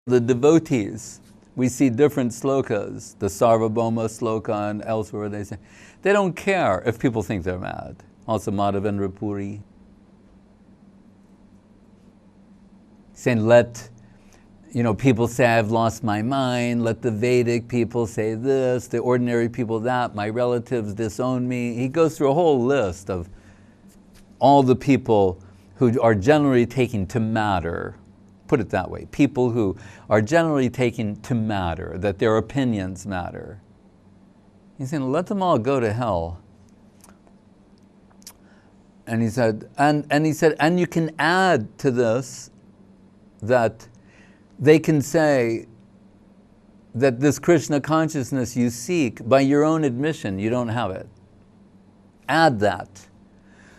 The devotees, we see different slokas, the Sarvabhauma sloka and elsewhere they say, they don't care if people think they're mad. Also Madhavendra Puri. Saying let people say I've lost my mind, let the Vedic people say this, the ordinary people that, my relatives disown me. He goes through a whole list of all the people who are generally taken to matter. Put it that way, people who are generally taken to matter, that their opinions matter. He's saying, let them all go to hell. And he said, and you can add to this that they can say that this Krishna consciousness you seek, by your own admission, you don't have it. Add that.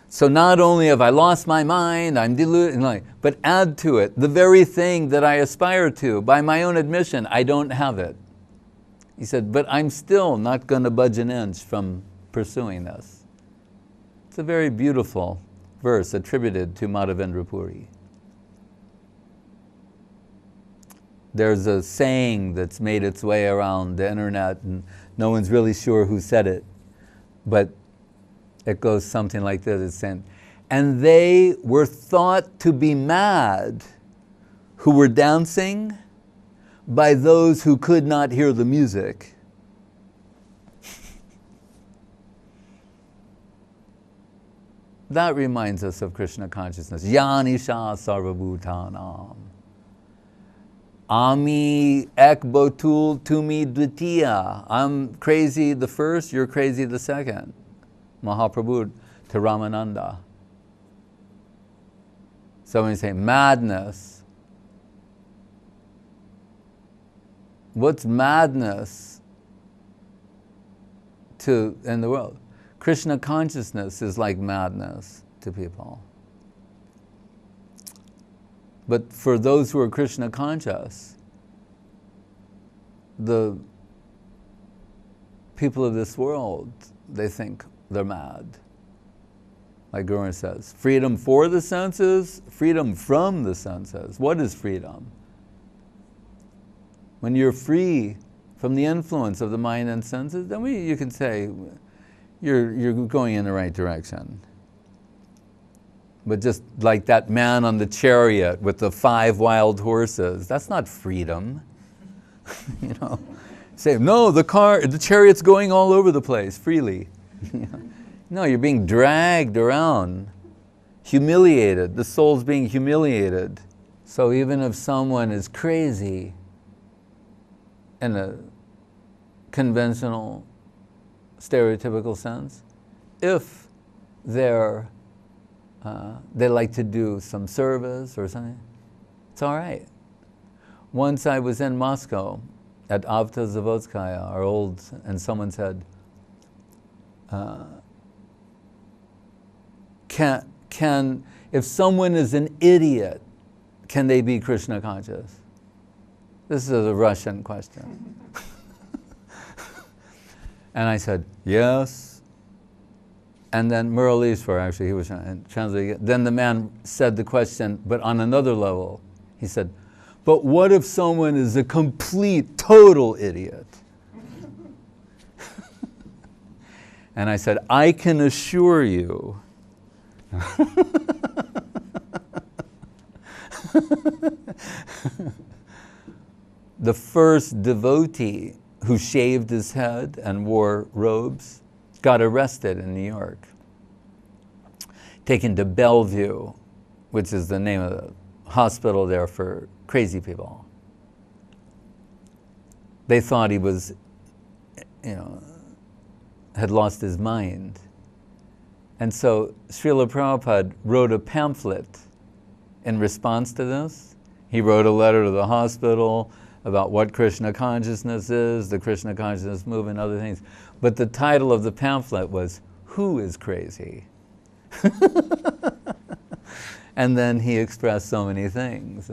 So not only have I lost my mind, I'm deluded, but add to it the very thing that I aspire to, by my own admission, I don't have it. He said, but I'm still not going to budge an inch from pursuing this. It's a very beautiful verse attributed to Madhavendra Puri. There's a saying that's made its way around the internet and no one's really sure who said it, but it goes something like this. It's saying, and they were thought to be mad who were dancing by those who could not hear the music. That reminds us of Krishna consciousness. Yanisha sarvabhutanam. Ami ek botul tumi dvitiya. I'm crazy the first, you're crazy the second. Mahaprabhu to Ramananda. So when you say madness, what's madness in the world? Krishna consciousness is like madness to people. But for those who are Krishna conscious, the people of this world, they think they're mad. Like Guru says, freedom for the senses, freedom from the senses. What is freedom? When you're free from the influence of the mind and senses, then you can say you're going in the right direction. But just like that man on the chariot with the 5 wild horses, that's not freedom. Say, no, the chariot's going all over the place freely. No, you're being dragged around, humiliated. The soul's being humiliated. So even if someone is crazy in a conventional, stereotypical sense, if they like to do some service or something, it's all right. Once I was in Moscow at Avta Zavodskaya, and someone said, if someone is an idiot, can they be Krishna conscious? This is a Russian question. And I said, yes. And then Muralishwar, actually, he was translating. Then the man said the question, but on another level. He said, but what if someone is a complete, total idiot? And I said, I can assure you the first devotee who shaved his head and wore robes got arrested in New York, taken to Bellevue, which is the name of the hospital there for crazy people. They thought he was, had lost his mind. And so Srila Prabhupada wrote a pamphlet in response to this. He wrote a letter to the hospital about what Krishna consciousness is, the Krishna consciousness movement, other things. But the title of the pamphlet was, Who is Crazy? And then he expressed so many things.